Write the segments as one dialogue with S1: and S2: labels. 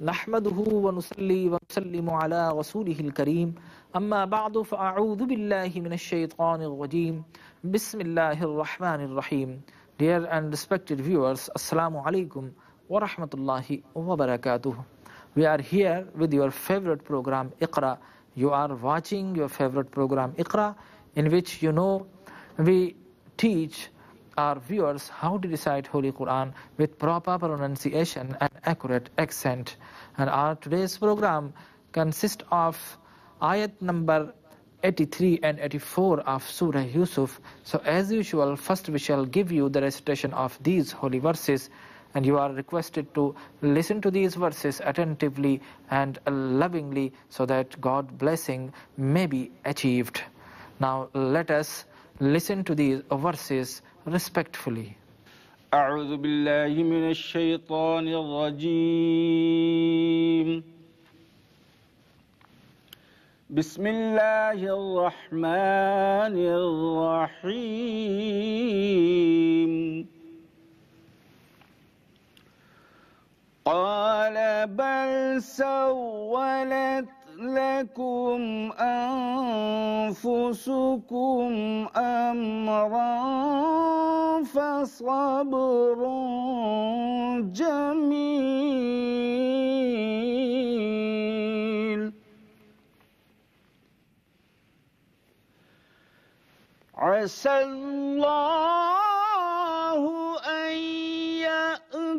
S1: نحمده ونصلي ونسلم على رسوله الكريم أما بعد فأعوذ بالله من الشيطان الرجيم بسم الله الرحمن الرحيم. Dear and respected viewers, Assalamu alaikum wa rahmatullahi wa barakatuh. We are here with your favorite program Iqra. You are watching your favorite program Iqra, in which we teach our viewers how to recite Holy Quran with proper pronunciation and accurate accent. And our today's program consists of ayat number 83 and 84 of Surah Yusuf. So as usual, first we shall give you the recitation of these holy verses, and you are requested to listen to these verses attentively and lovingly so that God's blessing may be achieved. Now let us listen to these verses respectfully.
S2: أعوذ بالله من الشيطان الرجيم. بسم الله الرحمن الرحيم. قال بل سولت لكم أنفسكم أمرا فصبر جميل عسى الله أن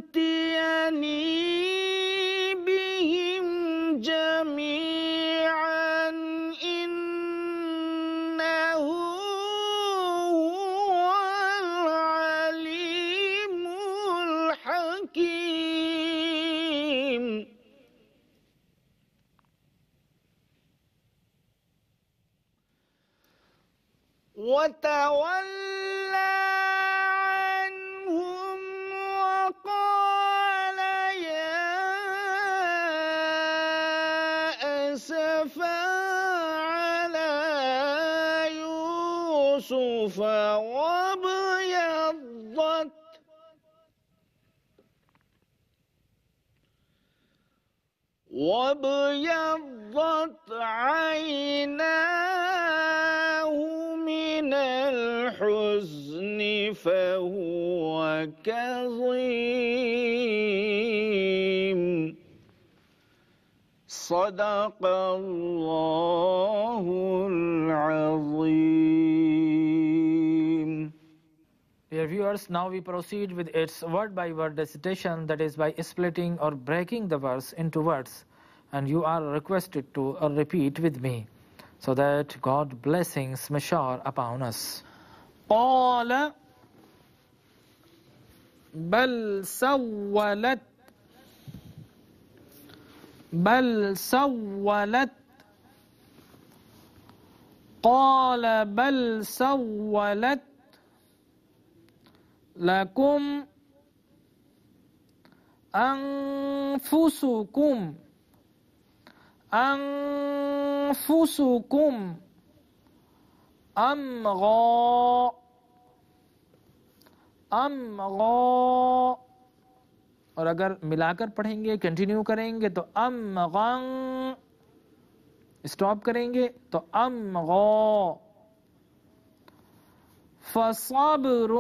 S2: يأتيني بهم جميعا إنه هو العليم الحكيم. وتولى عنهم وقال يا أسفا على يوسف وابيضت عيناه من الحزن فهو كظيم. صدق الله العظيم.
S1: Dear viewers, now we proceed with its word-by-word recitation, that is by splitting or breaking the verse into words. And you are requested to repeat with me, so that God's blessings may shower upon us. قال بل سولت قال بل سولت لكم أنفسكم أمرا اور اگر ملا کر پڑھیں گے کنٹینیو کریں گے تو امغن، اسٹاپ کریں گے تو امغا. فصبر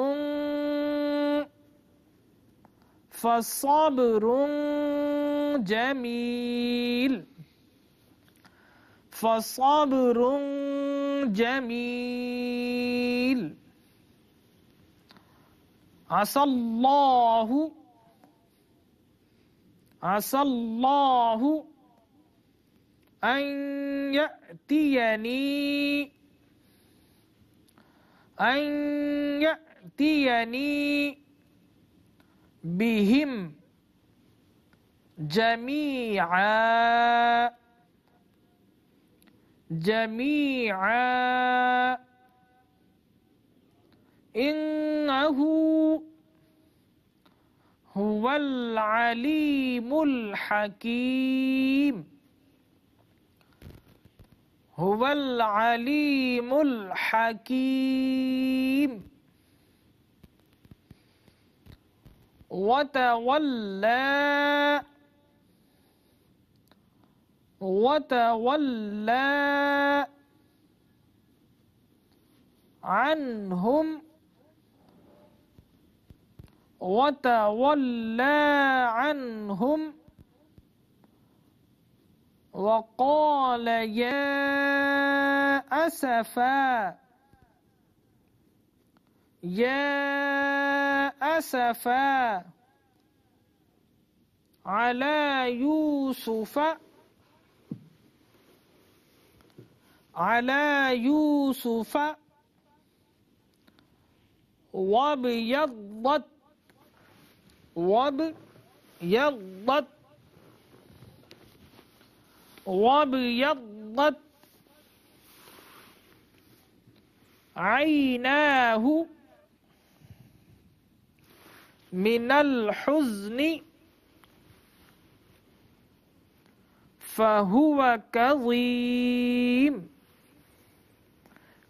S1: جميل فصبر جميل عسى الله أن يأتيني بهم جميعا إنه هو العليم الحكيم. هو العليم الحكيم. وتولى وتولى عنهم وقال يا أسفا على يوسف وابيضت عيناه من الحزن فهو كظيم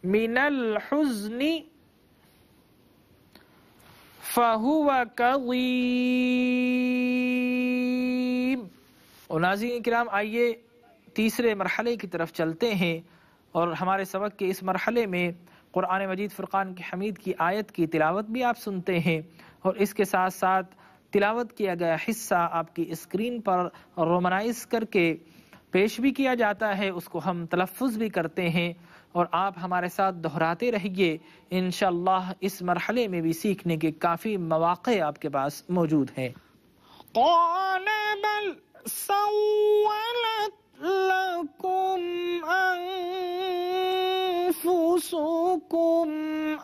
S1: من الحزن فهو كظيم. اور ناظرین کرام، آئیے تیسرے مرحلے کی طرف چلتے ہیں، اور ہمارے سبق کے اس مرحلے میں قرآن مجید فرقان کی حمید کی آیت کی تلاوت بھی آپ سنتے ہیں، اور اس کے ساتھ ساتھ تلاوت کیا گیا حصہ آپ کی اسکرین پر رومنائز کر کے پیش بھی کیا جاتا ہے، اس کو ہم تلفظ بھی کرتے ہیں، اور آپ ہمارے ساتھ دہراتے رہیے. انشاءاللہ اس مرحلے میں بھی سیکھنے کے کافی مواقع آپ کے پاس موجود ہیں. قال بل سولت لكم أنفسكم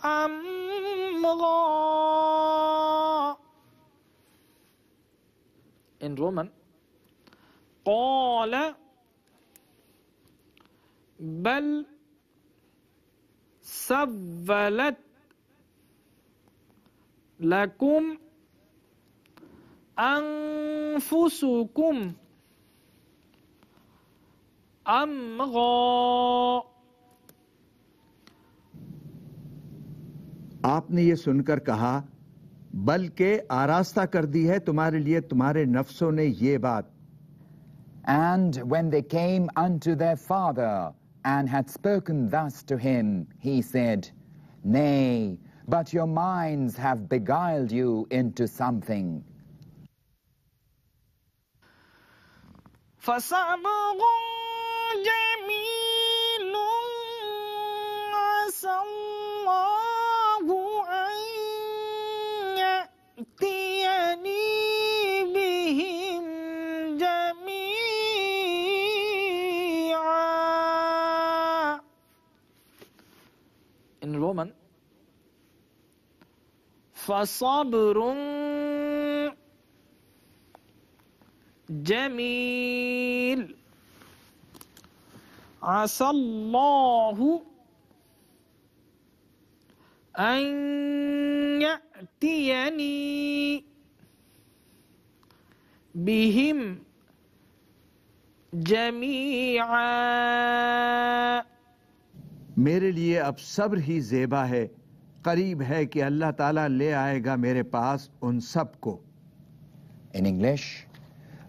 S1: أمرا. In Roman, قال بل سولت لكم أنفسكم أمرا.
S3: آپ نے یہ سن کر کہا بلکہ آراستہ کر دی ہے تمہارے لیے تمہارے نفسوں نے یہ بات.
S4: And when they came unto their father and had spoken thus to him, he said, Nay, but your minds have beguiled you into something.
S1: فَصَبْرٌ جَمِيلٌ عَسَى اللَّهُ أَن يَأْتِيَنِي بِهِمْ جَمِيعًا. In Roman, فَصَبْرٌ جمیل عسى الله أن يأتيني بهم جميعا.
S3: میرے لیے اب صبر ہی زیبا ہے، قریب ہے کہ اللہ تعالیٰ لے آئے گا میرے پاس ان سب کو.
S4: In English,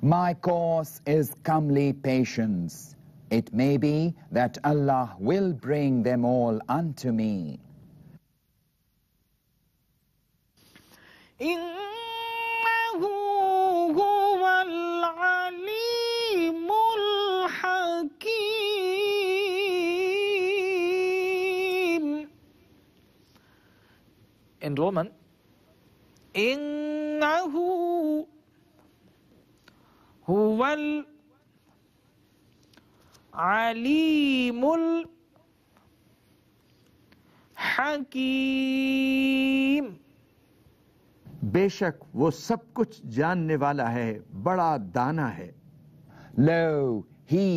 S4: my course is comely patience. It may be that Allah will bring them all unto me.
S1: إنه هو العليم الحكيم. In Roman, إنه هو العليم الحكيم.
S3: بے شک وہ سب کچھ جاننے والا ہے، بڑا دانا ہے.
S4: Lo, he,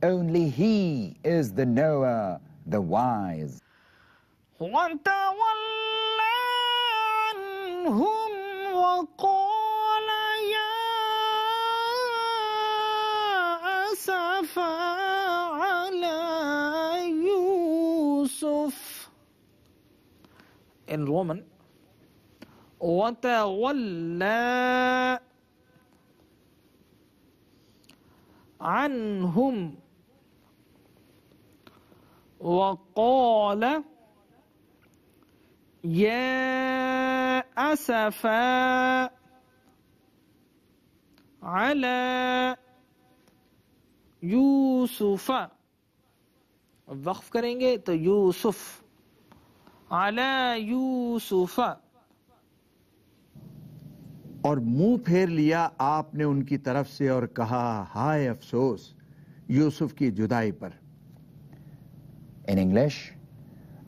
S4: only he is the knower, the wise.
S1: وَتَوَلَّى عَنْهُمْ وَقَالَ يَا أَسَفَا عَلَى يُوسُفَ. In Roman, وَتَوَلَّى عنهم وقال يا أسفا على یوسف. وقف کریں گے تو یوسف، علی یوسف.
S3: اور منہ پھیر لیا آپ نے ان کی طرف سے اور کہا ہائے افسوس یوسف کی جدائی پر.
S4: In English,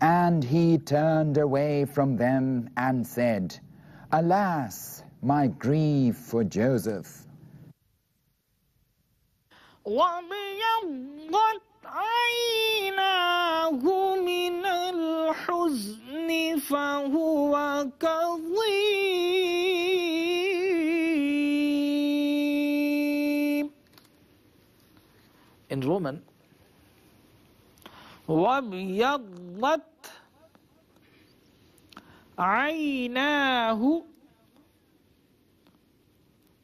S4: and he turned away from them and said, Alas, my grief for Joseph.
S1: وَابْيَضَّتْ عَيْنَاهُ مِنَ الْحُزْنِ فَهُوَ كَظِيمٌ. In Roman, وَابْيَضَّتْ عَيْنَاهُ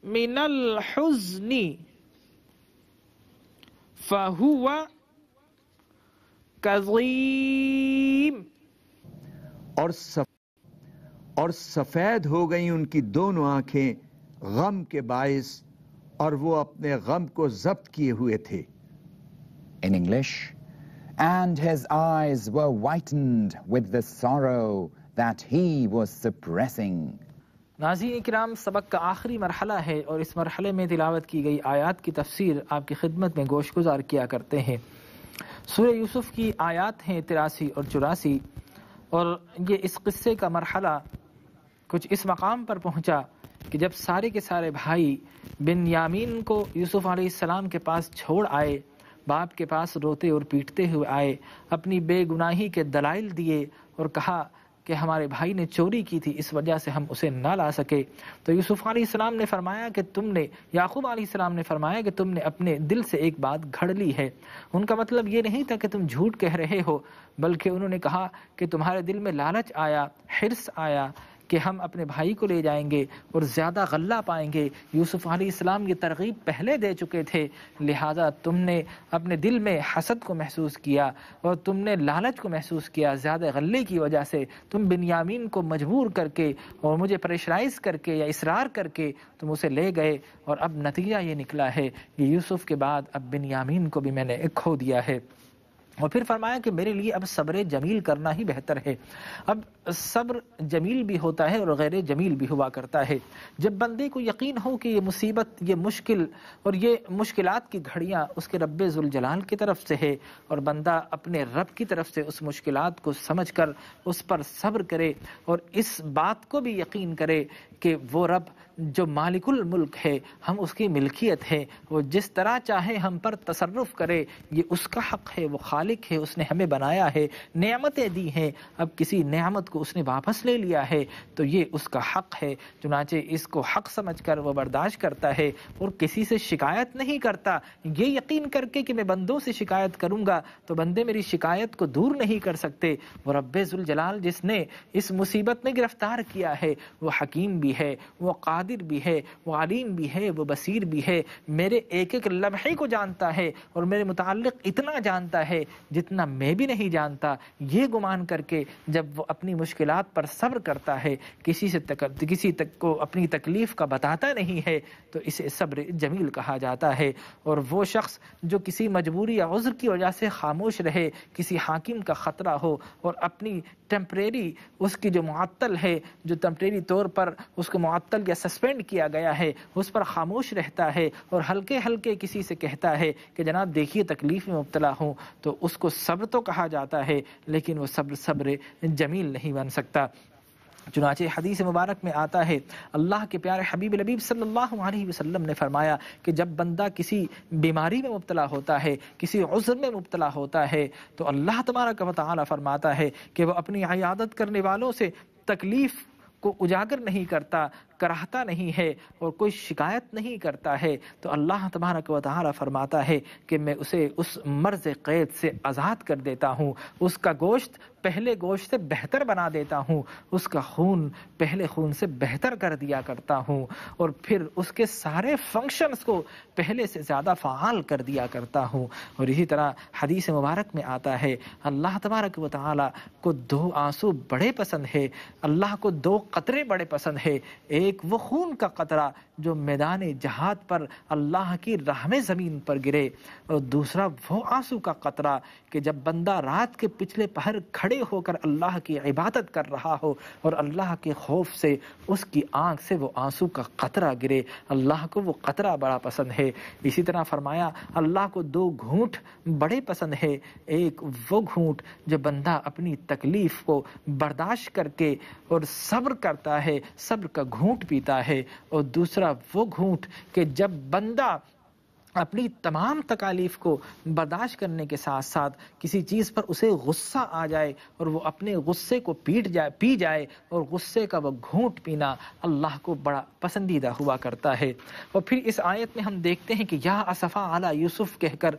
S1: مِنَ الْحُزْنِ فَهُوَ كَظِيمٌ.
S3: اور سفید ہو گئیں ان کی دونوں آنکھیں غم کے باعث اور وہ اپنے غم کو ضبط کیے ہوئے تھے.
S4: In English, and his eyes were whitened with the sorrow that he was suppressing.
S1: ناظرین کرام، سبق کا آخری مرحلہ ہے اور اس مرحلے میں تلاوت کی گئی آیات کی تفسیر آپ کی خدمت میں گوش گزار کیا کرتے ہیں. سورہ یوسف کی آیات ہیں 83 اور 84، اور یہ اس قصے کا مرحلہ کچھ اس مقام پر پہنچا کہ جب سارے کے سارے بھائی بنیامین کو یوسف علیہ السلام کے پاس چھوڑ آئے، باپ کے پاس روتے اور پیٹتے ہوئے آئے، اپنی بے گناہی کے دلائل دیے اور کہا کہ ہمارے بھائی نے چوری کی تھی، اس وجہ سے ہم اسے نہ لا سکے، تو یوسف علیہ السلام نے فرمایا کہ یعقوب علیہ السلام نے فرمایا کہ تم نے اپنے دل سے ایک بات گھڑ لی ہے. ان کا مطلب یہ نہیں تھا کہ تم جھوٹ کہہ رہے ہو، بلکہ انہوں نے کہا کہ تمہارے دل میں لالچ آیا، حرص آیا کہ ہم اپنے بھائی کو لے جائیں گے اور زیادہ غلہ پائیں گے. یوسف علیہ السلام یہ ترغیب پہلے دے چکے تھے، لہٰذا تم نے اپنے دل میں حسد کو محسوس کیا اور تم نے لالچ کو محسوس کیا. زیادہ غلے کی وجہ سے تم بنیامین کو مجبور کر کے اور مجھے پریشرائز کر کے یا اصرار کر کے تم اسے لے گئے، اور اب نتیجہ یہ نکلا ہے کہ یوسف کے بعد اب بنیامین کو بھی میں نے کھو دیا ہے. اور پھر فرمایا کہ میرے لیے اب صبر جمیل کرنا ہی بہتر ہے. اب صبر جمیل بھی ہوتا ہے اور غیر جمیل بھی ہوا کرتا ہے. جب بندے کو یقین ہو کہ یہ مصیبت، یہ مشکل اور یہ مشکلات کی گھڑیاں اس کے رب ذوالجلال کی طرف سے ہے، اور بندہ اپنے رب کی طرف سے اس مشکلات کو سمجھ کر اس پر صبر کرے اور اس بات کو بھی یقین کرے کہ وہ رب جو مالک الملک ہے، ہم اس کی ملکیت ہے، وہ جس طرح چاہے ہم پر تصرف کرے، یہ اس کا حق ہے، وہ خالق ہے، اس نے ہمیں بنایا ہے، نعمتیں دی ہیں، اب کسی نعمت کو اس نے واپس لے لیا ہے تو یہ اس کا حق ہے. چنانچہ اس کو حق سمجھ کر وہ برداشت کرتا ہے اور کسی سے شکایت نہیں کرتا، یہ یقین کر کے کہ میں بندوں سے شکایت کروں گا تو بندے میری شکایت کو دور نہیں کر سکتے. وہ رب ذوالجلال جس نے اس مصیبت میں گرفتار کیا ہے وہ حکیم بھی ہے، وہ قادر بھی ہے، وہ علیم بھی ہے، وہ بصیر بھی ہے، میرے ایک ایک لمحے کو جانتا ہے اور میرے متعلق اتنا جانتا ہے جتنا میں بھی نہیں جانتا. یہ گمان کر کے جب وہ اپنی مشکلات پر صبر کرتا ہے، کسی تک کو اپنی تکلیف کا بتاتا نہیں ہے، تو اسے صبر جمیل کہا جاتا ہے. اور وہ شخص جو کسی مجبوری یا عذر کی وجہ سے خاموش رہے، کسی حاکم کا خطرہ ہو اور اپنی ٹیمپریری اس کی جو معطل ہے، جو ٹیمپریری طور پر اس کو معطل یا سسپینڈ کیا گیا ہے، اس پر خاموش رہتا ہے اور ہلکے ہلکے کسی سے کہتا ہے کہ جناب دیکھیے تکلیف میں مبتلا ہوں، تو اس کو صبر تو کہا جاتا ہے لیکن وہ صبر جمیل نہیں بن سکتا. چنانچہ حدیث مبارک میں آتا ہے، اللہ کے پیارے حبیب لبیب صلی اللہ علیہ وسلم نے فرمایا کہ جب بندہ کسی بیماری میں مبتلا ہوتا ہے، کسی عذر میں مبتلا ہوتا ہے، تو اللہ تبارک و تعالی فرماتا ہے کہ وہ اپنی عیادت کرنے والوں سے تکلیف کو اجاگر نہیں کرتا، کراہتا نہیں ہے اور کوئی شکایت نہیں کرتا ہے تو اللہ تبارک و تعالی فرماتا ہے کہ میں اسے اس مرض قید سے آزاد کر دیتا ہوں، اس کا گوشت پہلے گوشت سے بہتر بنا دیتا ہوں، اس کا خون پہلے خون سے بہتر کر دیا کرتا ہوں، اور پھر اس کے سارے فنکشنز کو پہلے سے زیادہ فعال کر دیا کرتا ہوں۔ اور اسی طرح حدیث مبارک میں آتا ہے اللہ تبارک و تعالی کو دو آنسو بڑے پسند ہے، اللہ کو دو قطرے بڑے پسند ہے، ایک وہ خون کا قطرہ جو میدان جہاد پر اللہ کی راہ میں زمین پر گرے، اور دوسرا وہ آنسو کا قطرہ کہ جب بندہ رات کے پچھلے پہر کھڑے ہو کر اللہ کی عبادت کر رہا ہو اور اللہ کے خوف سے اس کی آنکھ سے وہ آنسو کا قطرہ گرے، اللہ کو وہ قطرہ بڑا پسند ہے۔ اسی طرح فرمایا اللہ کو دو گھونٹ بڑے پسند ہے، ایک وہ گھونٹ جو بندہ اپنی تکلیف کو برداشت کر کے اور صبر کرتا ہے، صبر کا گھونٹ پیتا ہے، اور دوسرا وہ گھونٹ کہ جب بندہ اپنی تمام تکالیف کو برداشت کرنے کے ساتھ ساتھ کسی چیز پر اسے غصہ آ جائے اور وہ اپنے غصے کو پی جائے، اور غصے کا وہ گھونٹ پینا اللہ کو بڑا پسندیدہ ہوا کرتا ہے۔ اور پھر اس آیت میں ہم دیکھتے ہیں کہ یا اسفا علی یوسف کہہ کر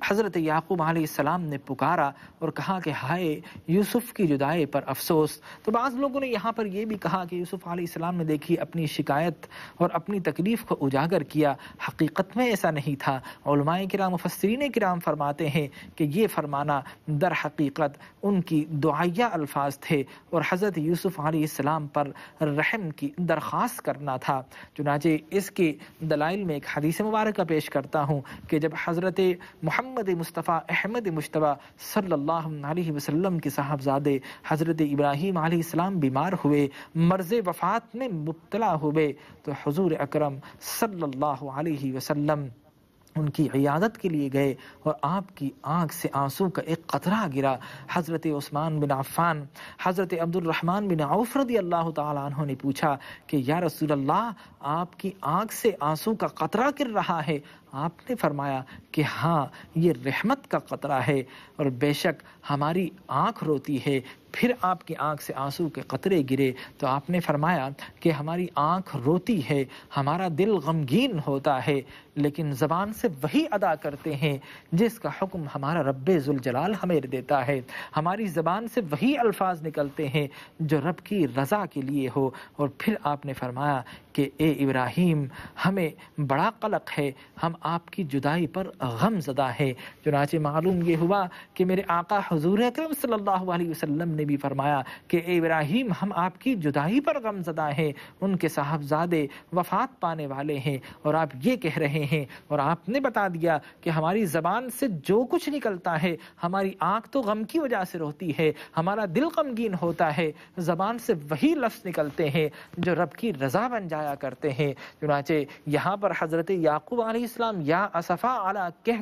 S1: حضرت یعقوب علیہ السلام نے پکارا اور کہا کہ ہائے یوسف کی جدائی پر افسوس۔ تو بعض لوگوں نے یہاں پر یہ بھی کہا کہ یوسف علیہ السلام نے دیکھی اپنی شکایت اور اپنی تکلیف کو اجاگر کیا، حقیقت میں ایسا نہیں تھا۔ علماء کرام مفسرین کرام فرماتے ہیں کہ یہ فرمانا در حقیقت ان کی دعائیہ الفاظ تھے اور حضرت یوسف علیہ السلام پر رحم کی درخواست کرنا تھا۔ چنانچہ اس کے دلائل میں ایک حدیث مبارکہ پیش کرتا ہوں کہ جب حضرت محمد مصطفیٰ احمد مجتبیٰ صلی اللہ علیہ وسلم کے صاحبزادے حضرت ابراہیم علیہ السلام بیمار ہوئے، مرض وفات میں مبتلا ہوئے، تو حضور اکرم صلی اللہ علیہ وسلم ان کی عیادت کے لیے گئے اور آپ کی آنکھ سے آنسو کا ایک قطرہ گرا۔ حضرت عثمان بن عفان، حضرت عبد الرحمن بن عوف رضی اللہ تعالیٰ عنہ نے پوچھا کہ یا رسول اللہ آپ کی آنکھ سے آنسو کا قطرہ گر رہا ہے؟ آپ نے فرمایا کہ ہاں یہ رحمت کا قطرہ ہے، اور بے شک ہماری آنکھ روتی ہے۔ پھر آپ کی آنکھ سے آنسو کے قطرے گرے تو آپ نے فرمایا کہ ہماری آنکھ روتی ہے، ہمارا دل غمگین ہوتا ہے، لیکن زبان سے وہی ادا کرتے ہیں جس کا حکم ہمارا رب ذوالجلال ہمیں دیتا ہے، ہماری زبان سے وہی الفاظ نکلتے ہیں جو رب کی رضا کے لیے ہو۔ اور پھر آپ نے فرمایا کہ اے ابراہیم ہمیں بڑا قلق ہے، ہم آپ کی جدائی پر غم زدہ ہے۔ چنانچہ معلوم یہ ہوا کہ میرے آقا حضور اکرم صلی اللہ علیہ وسلم نے بھی فرمایا کہ اے ابراہیم ہم آپ کی جدائی پر غم زدہ ہیں، ان کے صاحبزادے وفات پانے والے ہیں، اور آپ یہ کہہ رہے ہیں، اور آپ نے بتا دیا کہ ہماری زبان سے جو کچھ نکلتا ہے، ہماری آنکھ تو غم کی وجہ سے روتی ہے، ہمارا دل غمگین ہوتا ہے، زبان سے وہی لفظ نکلتے ہیں جو رب کی رضا بن جایا کرتے ہیں۔ چنانچہ یہاں پر حضرت یعقوب علیہ السلام یا اسفا علی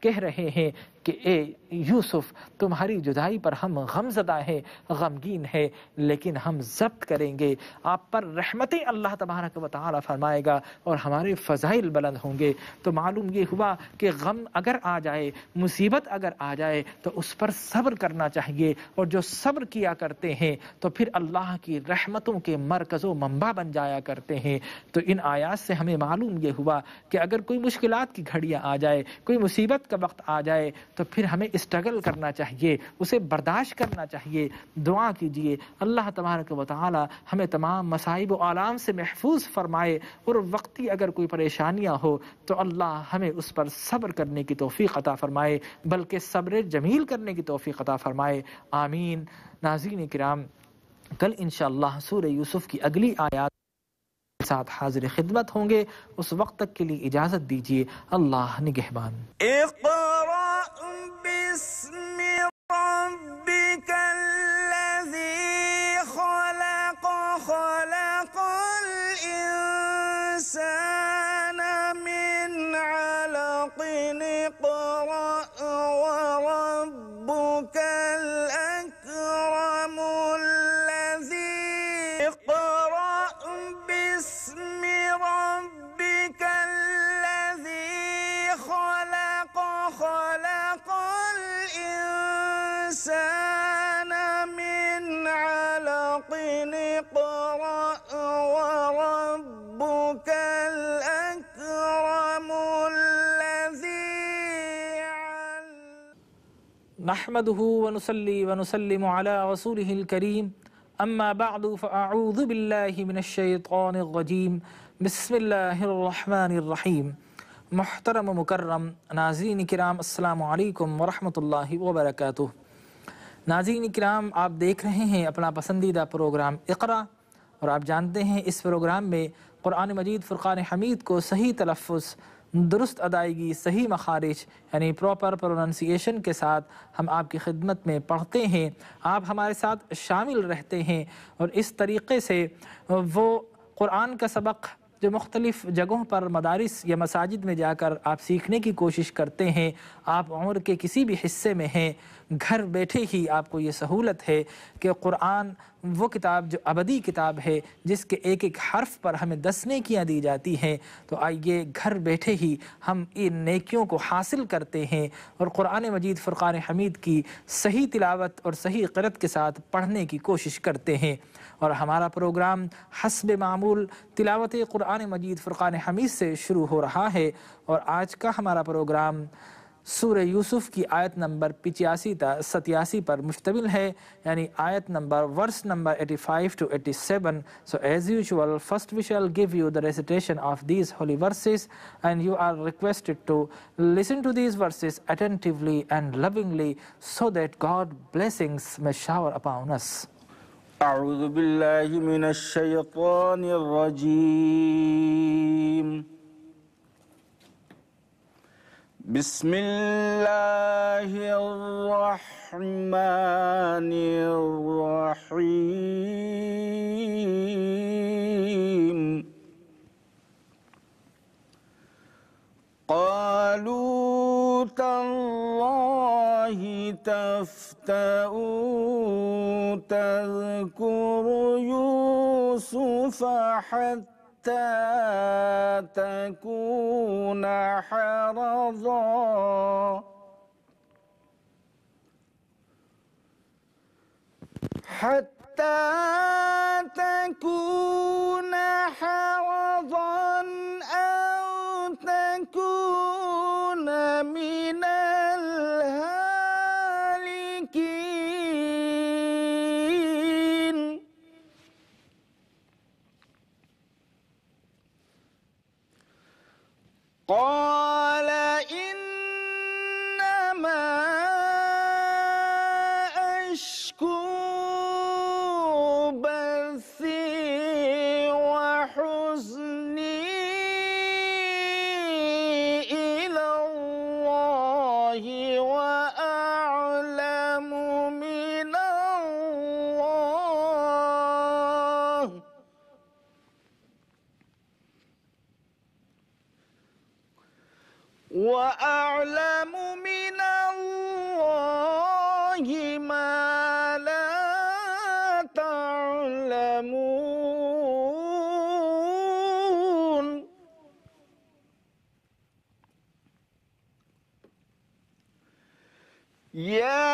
S1: کہہ رہے ہیں کہ اے یوسف تمہاری جدائی پر ہم غم زدہ ہیں، غمگین ہے، لیکن ہم ضبط کریں گے، آپ پر رحمتیں اللہ تبارک و تعالی فرمائے گا اور ہمارے فضائل بلند ہوں گے۔ تو معلوم یہ ہوا کہ غم اگر آ جائے، مصیبت اگر آ جائے تو اس پر صبر کرنا چاہیے، اور جو صبر کیا کرتے ہیں تو پھر اللہ کی رحمتوں کے مرکز و منبع بن جایا کرتے ہیں۔ تو ان آیات سے ہمیں معلوم یہ ہوا کہ اگر کوئی مشکلات کی گھڑیاں آ جائے، کوئی مصیبت کا وقت آ جائے تو پھر ہمیں اسٹرگل کرنا چاہیے، اسے برداشت کرنا چاہیے، دعا کیجیے اللہ تبارک و تعالی ہمیں تمام مصائب و آلام سے محفوظ فرمائے، اور وقتی اگر کوئی پریشانیاں ہو تو اللہ ہمیں اس پر صبر کرنے کی توفیق عطا فرمائے، بلکہ صبر جمیل کرنے کی توفیق عطا فرمائے، آمین۔ ناظرین کرام، کل انشاءاللہ سورہ یوسف کی اگلی آیات کے ساتھ حاضر خدمت ہوں گے، اس وقت تک کے لیے اجازت دیجیے، اللہ نگہبان۔
S2: اقرأ باسم ربك الذي خلق خلق الإنسان من علق اقرأ وربك الأكرم الذي اقرأ باسم ربك الذي خلق
S1: نحمده ونصلي ونسلم على رسوله الكريم اما بعد فاعوذ باللہ من الشیطان الرجیم بسم اللہ الرحمن الرحیم۔ محترم و مکرم ناظرین کرام، السلام علیکم ورحمۃ اللہ وبرکاتہ۔ ناظرین کرام، آپ دیکھ رہے ہیں اپنا پسندیدہ پروگرام اقرا، اور آپ جانتے ہیں اس پروگرام میں قرآن مجید فرقان حمید کو صحیح تلفظ، درست ادائیگی، صحیح مخارج یعنی پراپر پروننسیشن کے ساتھ ہم آپ کی خدمت میں پڑھتے ہیں، آپ ہمارے ساتھ شامل رہتے ہیں، اور اس طریقے سے وہ قرآن کا سبق جو مختلف جگہوں پر مدارس یا مساجد میں جا کر آپ سیکھنے کی کوشش کرتے ہیں، آپ عمر کے کسی بھی حصے میں ہیں، گھر بیٹھے ہی آپ کو یہ سہولت ہے کہ قرآن وہ کتاب جو ابدی کتاب ہے، جس کے ایک ایک حرف پر ہمیں 10 نیکیاں دی جاتی ہیں، تو آئیے گھر بیٹھے ہی ہم ان نیکیوں کو حاصل کرتے ہیں اور قرآن مجید فرقان حمید کی صحیح تلاوت اور صحیح قرأت کے ساتھ پڑھنے کی کوشش کرتے ہیں۔ اور ہمارا پروگرام حسب معمول تلاوت قرآن مجید فرقان حمید سے شروع ہو رہا ہے، اور آج کا ہمارا پروگرام سورہ یوسف کی آیت نمبر 85 تا 87 پر مشتمل ہے، یعنی آیت number verse number 85 to 87. So as usual, first we shall give you the recitation of these holy verses, and you are requested to listen to these verses attentively and lovingly so that God's blessings may shower upon us.
S2: أعوذ بالله من الشيطان الرجيم. بسم الله الرحمن الرحيم. قالوا تالله تفتأ تذكر يوسف حتى تكون حرضا أو تكون من الهالكين. قال إنما أشكو بثي وحزني إلى الله وأعلم من الله ما لا تعلمون. يا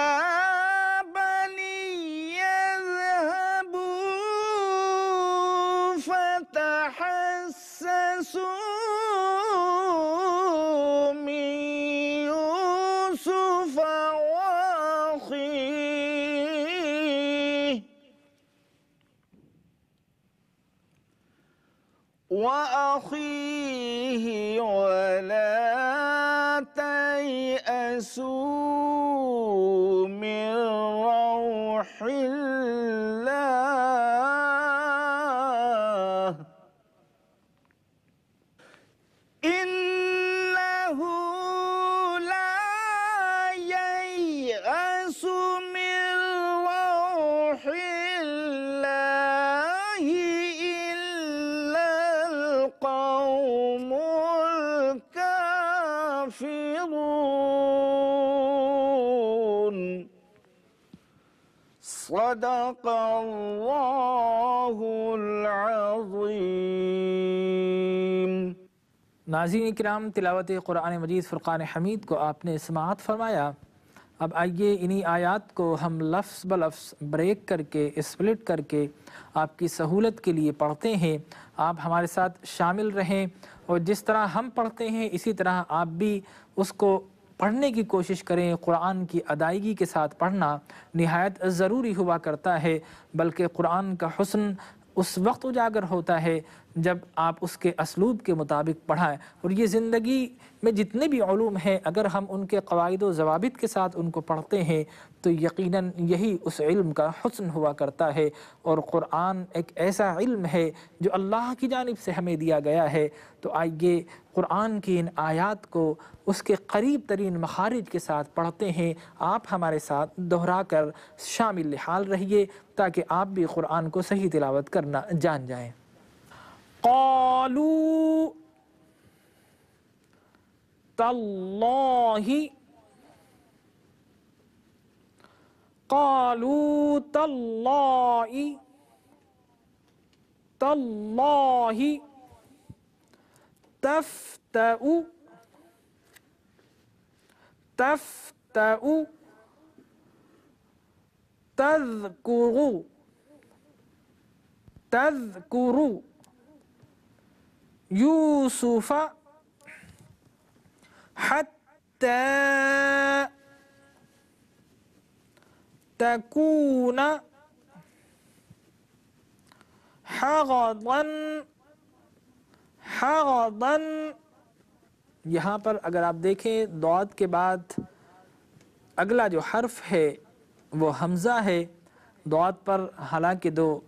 S2: بني اذهبوا فتحسسوا من يوسف وأخيه ولا تيأسوا من روح الله إنه لا ييأس من روح الله إلا القوم الكافرون. صدق الله العظيم.
S1: ناظرین کرام، تلاوت قرآن مجید فرقان حمید کو آپ نے سماعت فرمایا۔ اب آئیے انہی آیات کو ہم لفظ بلفظ بریک کر کے، اسپلٹ کر کے آپ کی سہولت کے لیے پڑھتے ہیں۔ آپ ہمارے ساتھ شامل رہیں، اور جس طرح ہم پڑھتے ہیں اسی طرح آپ بھی اس کو پڑھنے کی کوشش کریں۔ قرآن کی ادائیگی کے ساتھ پڑھنا نہایت ضروری ہوا کرتا ہے، بلکہ قرآن کا حسن اس وقت اجاگر ہوتا ہے جب آپ اس کے اسلوب کے مطابق پڑھائیں۔ اور یہ زندگی میں جتنے بھی علوم ہیں، اگر ہم ان کے قواعد و ضوابط کے ساتھ ان کو پڑھتے ہیں تو یقیناً یہی اس علم کا حسن ہوا کرتا ہے۔ اور قرآن ایک ایسا علم ہے جو اللہ کی جانب سے ہمیں دیا گیا ہے۔ تو آئیے قرآن کی ان آیات کو اس کے قریب ترین مخارج کے ساتھ پڑھتے ہیں۔ آپ ہمارے ساتھ دہرا کر شامل حال رہیے تاکہ آپ بھی قرآن کو صحیح تلاوت کرنا جان جائیں۔ قالوا تاللہ قالوا تاللہ تاللہ تفتأ تفتأ تذکر تذکر یوسف حتی تکون حرضا حرضا۔ یہاں پر اگر آپ دیکھیں ضاد کے بعد اگلا جو حرف ہے وہ حمزہ ہے۔ ضاد پر حالانکہ دو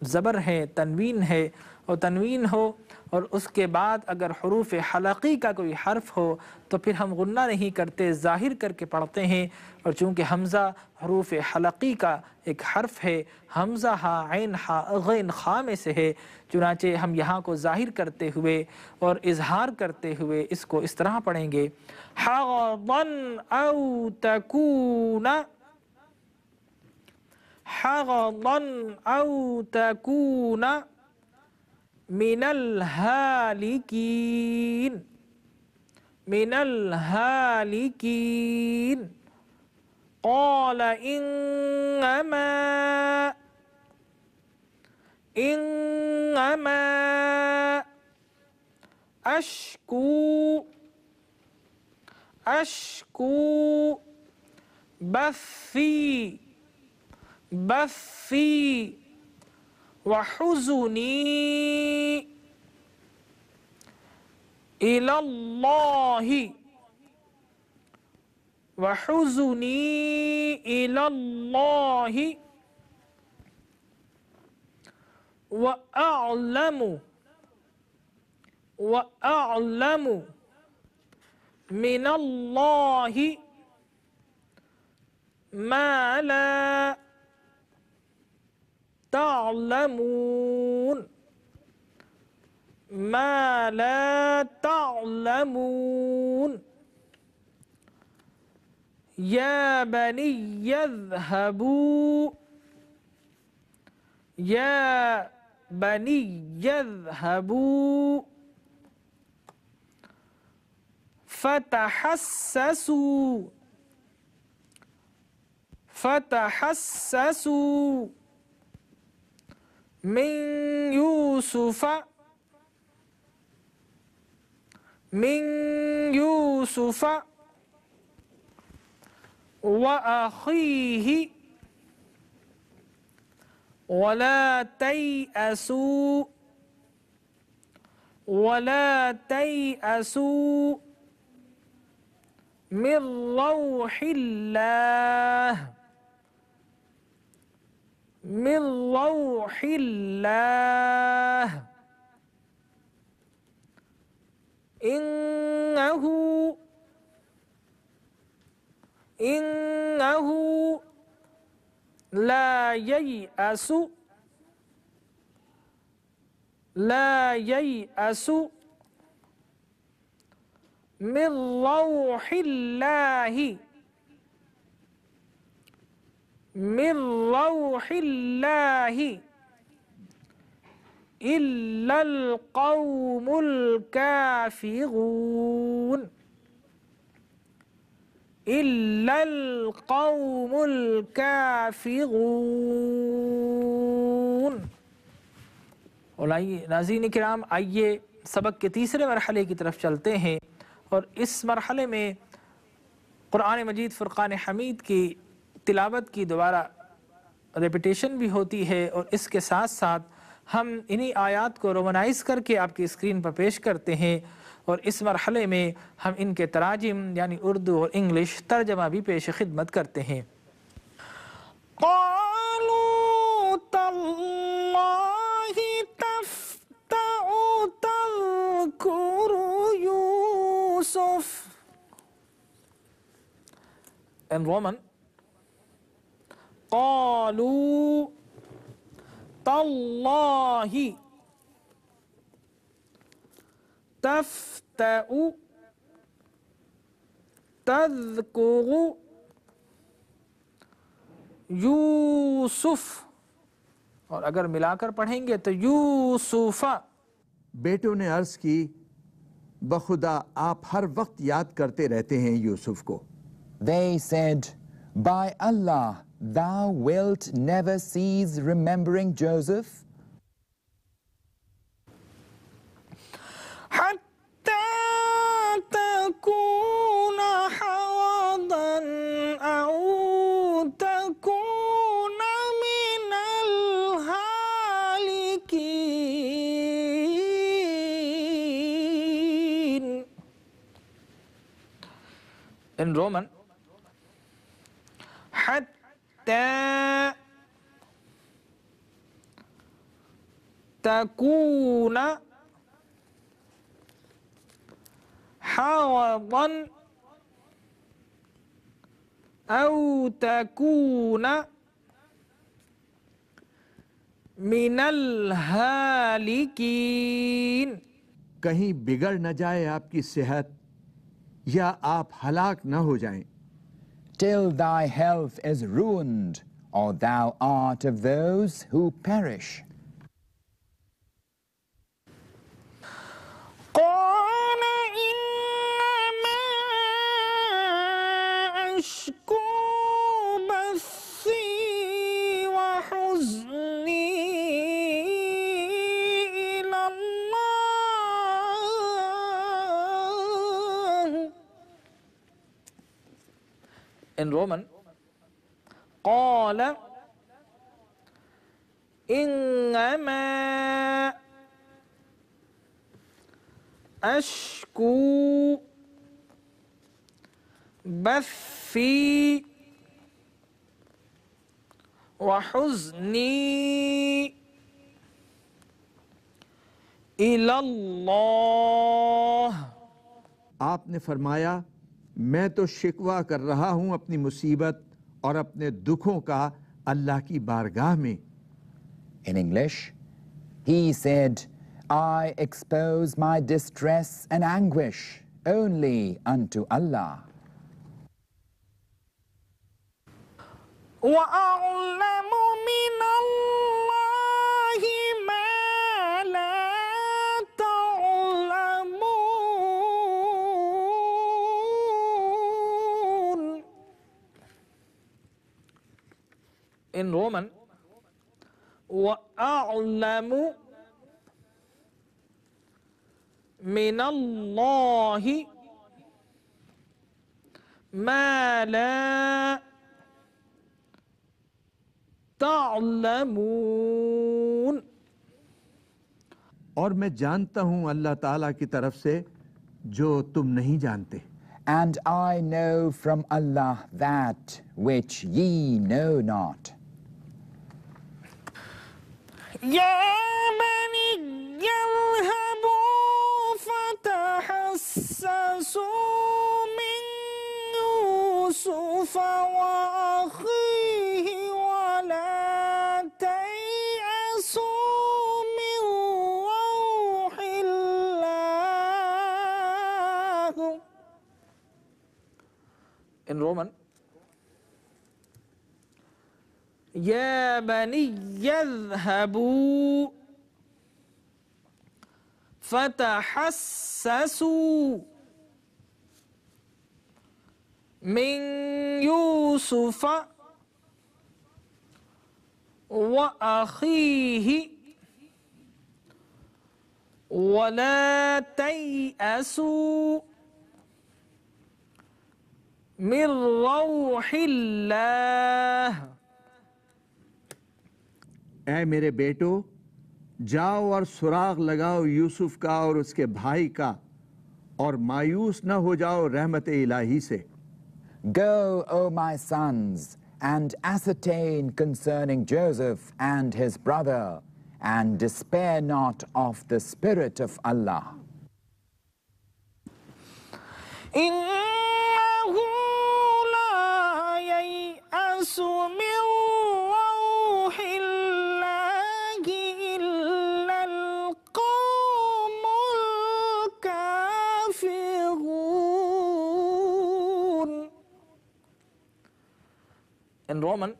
S1: زبر ہیں، تنوین ہے، اور تنوین ہو اور اس کے بعد اگر حروف حلقی کا کوئی حرف ہو تو پھر ہم غنہ نہیں کرتے، ظاہر کر کے پڑھتے ہیں۔ اور چونکہ حمزہ حروف حلقی کا ایک حرف ہے، حمزہ ہا عین ہا غین خا میں سے ہے، چنانچہ ہم یہاں کو ظاہر کرتے ہوئے اور اظہار کرتے ہوئے اس کو اس طرح پڑھیں گے، حرضا او تکون حرضا او تکون من الہالکین من الہالکین۔ قال انما اشکو بثی وحزنی الی اللہ وحزنی الی اللہ وأعلم من اللہ ما لا تعلمون ما لا تعلمون۔ یا بنی اذهبوا یا بنی اذهبوا فتحسسوا من يوسف وأخيه ولا تيأسوا من روح الله إنه لا ييأس من روح الله إلا القوم الكافرون إلا القوم الكافرون۔ اور ناظرین کرام، آئیے سبق کے تیسرے مرحلے کی طرف چلتے ہیں، اور اس مرحلے میں قرآن مجید فرقان حمید کی تلاوت کی دوبارہ ریپیٹیشن بھی ہوتی ہے، اور اس کے ساتھ ساتھ ہم انہی آیات کو رومنائز کر کے آپ کی اسکرین پر پیش کرتے ہیں، اور اس مرحلے میں ہم ان کے تراجم یعنی اردو اور انگلش ترجمہ بھی پیش خدمت کرتے ہیں۔
S2: قالوا تاللہ تفتأ تذکر یوسف.
S1: In Roman, قالوا تاللہ تفتأ تذکر یوسف، اور اگر ملا کر پڑھیں گے تو یوسف۔
S3: بیٹوں نے عرض کی بخدا آپ ہر وقت یاد کرتے رہتے ہیں یوسف کو۔
S4: They said, By Allah, thou wilt never cease remembering Joseph,
S2: حتى تكون حرضا أو تكون من الهالكين.
S1: In Roman, حتى تكون حرضا أو تكون من الهالكين،
S3: کہیں بگڑ نہ جائے آپ کی صحت یا آپ ہلاک نہ ہو جائیں۔
S4: till thy health is ruined, or thou art of those who perish.
S2: قال إنما أشكو بثي وحزني إلى الله.
S1: In Roman, قال إنما أشكو بثي وحزني إلى الله.
S3: آپ نے فرمایا میں تو شکوہ کر رہا ہوں اپنی مصیبت اور اپنے دکھوں کا اللہ کی بارگاہ میں۔
S4: In English, he said, I expose my distress and anguish only unto Allah.
S2: وأعلم من الله ما لا تعلمون.
S1: In Roman, وَأَعْلَمُ مِنَ اللَّهِ مَا لَا تَعْلَمُونَ.
S3: اور میں جانتا ہوں اللہ تعالیٰ کی طرف سے جو تم نہیں جانتے۔
S4: And I know from Allah that which ye know not.
S2: يا بني اذهبوا فتحسسوا من يوسف وأخيه ولا تيأسوا من روح الله.
S1: In Roman, يا بني اذهبوا فتحسسوا من يوسف وأخيه ولا تيأسوا من روح اللہ.
S3: اے میرے بیٹو جاؤ اور سراغ لگاؤ یوسف کا اور اس کے بھائی کا اور مایوس نہ ہو جاؤ رحمت الہی سے.
S4: Go, O my sons, and ascertain concerning Joseph and his brother, and despair not of the Spirit of Allah.
S2: إنه لا ييأس من روح الله إلا القوم الكافرون.
S1: In Roman,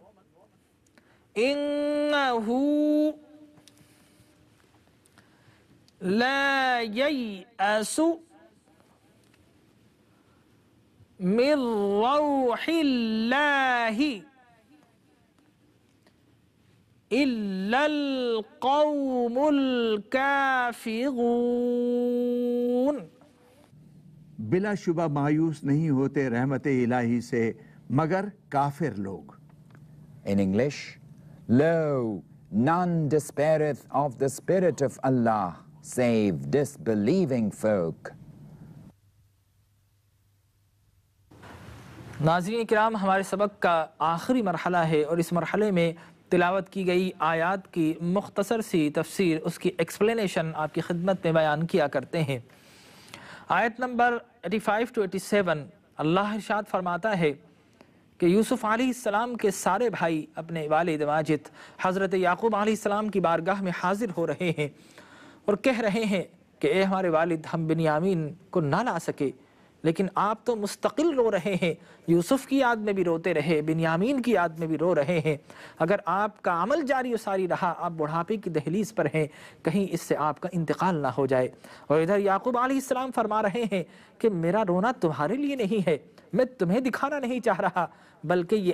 S1: إنه لا ييأس من روح الله إلا القوم الكافرون.
S3: بلا شبہ مایوس نہیں ہوتے رحمت الہی سے مگر کافر لوگ.
S4: In English, Lo, none despaireth of the Spirit of Allah, save disbelieving folk.
S1: ناظرین کرام، ہمارے سبق کا آخری مرحلہ ہے اور اس مرحلے میں تلاوت کی گئی آیات کی مختصر سی تفسیر، اس کی ایکسپلینیشن آپ کی خدمت میں بیان کیا کرتے ہیں. آیت نمبر 85 to 87 اللہ ارشاد فرماتا ہے کہ یوسف علیہ السلام کے سارے بھائی اپنے والد ماجد حضرت یعقوب علیہ السلام کی بارگاہ میں حاضر ہو رہے ہیں اور کہہ رہے ہیں کہ اے ہمارے والد، ہم بنیامین کو نہ لا سکے لیکن آپ تو مستقل رو رہے ہیں، یوسف کی یاد میں بھی روتے رہے، بنیامین کی یاد میں بھی رو رہے ہیں. اگر آپ کا عمل جاری و ساری رہا، آپ بڑھاپے کی دہلیز پر ہیں، کہیں اس سے آپ کا انتقال نہ ہو جائے. اور ادھر یعقوب علیہ السلام فرما رہے ہیں کہ میرا رونا تمہارے لیے نہیں ہے، میں تمہیں دکھانا نہیں چاہ رہا، بلکہ یہ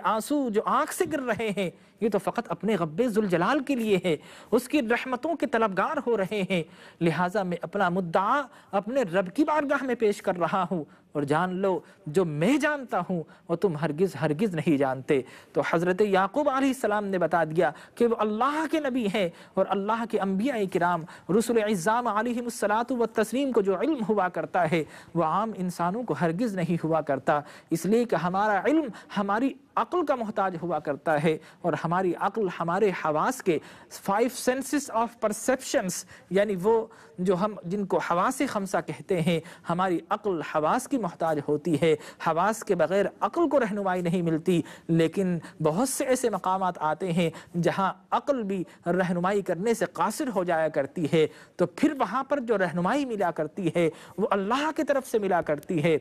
S1: آنسو جو آنکھ سے گر رہے ہیں یہ تو فقط اپنے رب ذوالجلال کے لیے ہے، اس کی رحمتوں کے طلبگار ہو رہے ہیں. لہٰذا میں اپنا مدعا اپنے رب کی بارگاہ میں پیش کر رہا ہوں، اور جان لو جو میں جانتا ہوں وہ تم ہرگز نہیں جانتے. تو حضرت یعقوب علیہ السلام نے بتا دیا کہ وہ اللہ کے نبی ہیں اور اللہ کے انبیاء کرام رسل اعظام علیہم الصلاۃ والتسلیم کو جو علم ہوا کرتا ہے وہ عام انسانوں کو ہرگز نہیں ہوا کرتا، اس لیے کہ ہمارا علم ہماری عقل کا محتاج ہوا کرتا ہے، اور ہماری عقل ہمارے حواس کے 5 senses of perceptions، یعنی وہ جو ہم جن کو حواس خمسہ کہتے ہیں، ہماری عقل حواس کی محتاج ہوتی ہے. حواس کے بغیر عقل کو رہنمائی نہیں ملتی، لیکن بہت سے ایسے مقامات آتے ہیں جہاں عقل بھی رہنمائی کرنے سے قاصر ہو جایا کرتی ہے، تو پھر وہاں پر جو رہنمائی ملا کرتی ہے وہ اللہ کی طرف سے ملا کرتی ہے،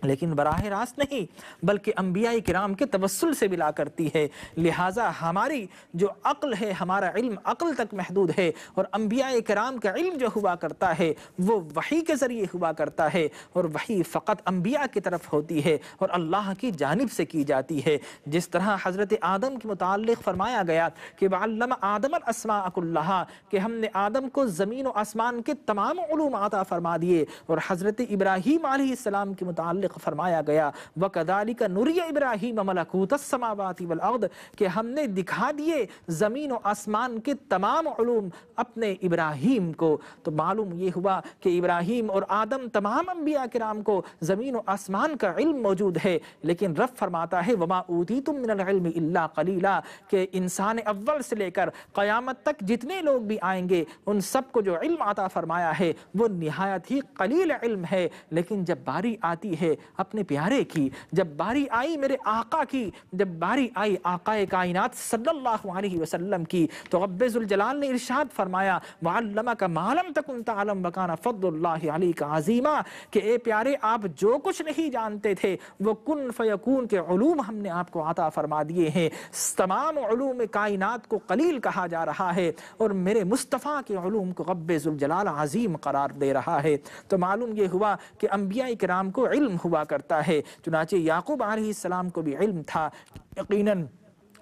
S1: لیکن براہ راست نہیں بلکہ انبیاء کرام کے توسل سے ملا کرتی ہے. لہٰذا ہماری جو عقل ہے، ہمارا علم عقل تک محدود ہے، اور انبیاء کرام کا علم جو ہوا کرتا ہے وہ وحی کے ذریعے ہوا کرتا ہے، اور وحی فقط انبیاء کی طرف ہوتی ہے اور اللہ کی جانب سے کی جاتی ہے. جس طرح حضرت آدم کے متعلق فرمایا گیا کہ وَعَلَّمَ آدَمَ الْأَسْمَاءَ كُلَّهَا، کہ ہم نے آدم کو زمین و آسمان کے تمام علوم عطا فرما دیے. اور حضرت ابراہیم علیہ السلام کے متعلق فرمایا گیا وَكَذَلِكَ نُرِيَ إِبْرَاهِيمَ مَلَكُوتَ السَّمَاوَاتِ وَالْأَرْضِ، کہ ہم نے دکھا دیے زمین و آسمان کے تمام علوم اپنے ابراہیم کو. تو معلوم یہ ہوا کہ ابراہیم اور آدم تمام انبیاء کرام کو زمین و آسمان کا علم موجود ہے، لیکن رب فرماتا ہے وَمَا أُوتِيتُم مِّنَ الْعِلْمِ إِلَّا قَلِيلًا، کہ انسان اول سے لے کر قیامت تک جتنے لوگ بھی آئیں گے ان سب کو جو علم عطا فرمایا ہے وہ نہایت ہی قلیل علم ہے. لیکن جب باری آتی ہے اپنے پیارے کی، جب باری آئی میرے آقا کی، جب باری آئی آقا کائنات صلی اللہ علیہ وسلم کی، تو رب ذوالجلال نے ارشاد فرمایا وَعَلَّمَكَ مَا لَمْ تَكُنْ تَعْلَمْ وَكَانَ فَضْلُ اللَّهِ عَلَيْكَ عَظِيمًا، کہ اے پیارے آپ جو کچھ نہیں جانتے تھے وہ کن فیکون کے علوم ہم نے آپ کو عطا فرما دیے ہیں. تمام علوم کائنات کو قلیل کہا جا رہا ہے اور میرے مصطفیٰ کے علوم کو رب ذوالجلال عظیم قرار دے رہا ہے. تو معلوم یہ ہوا کہ انبیاء کرام کو علم ہوا کرتا ہے، چنانچہ یعقوب علیہ السلام کو بھی علم تھا. یقیناً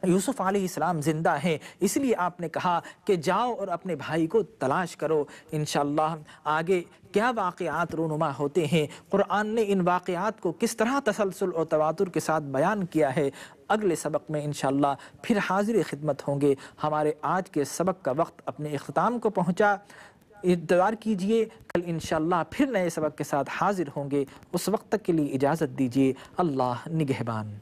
S1: یوسف علیہ السلام زندہ ہیں، اس لیے آپ نے کہا کہ جاؤ اور اپنے بھائی کو تلاش کرو۔ انشاءاللہ آگے کیا واقعات رونما ہوتے ہیں، قرآن نے ان واقعات کو کس طرح تسلسل اور تواتر کے ساتھ بیان کیا ہے، اگلے سبق میں انشاءاللہ پھر حاضر خدمت ہوں گے۔ ہمارے آج کے سبق کا وقت اپنے اختتام کو پہنچا، انتظار کیجئے، کل انشاءاللہ پھر نئے سبق کے ساتھ حاضر ہوں گے۔ اس وقت تک کے لیے اجازت دیجئے، اللہ نگہبان۔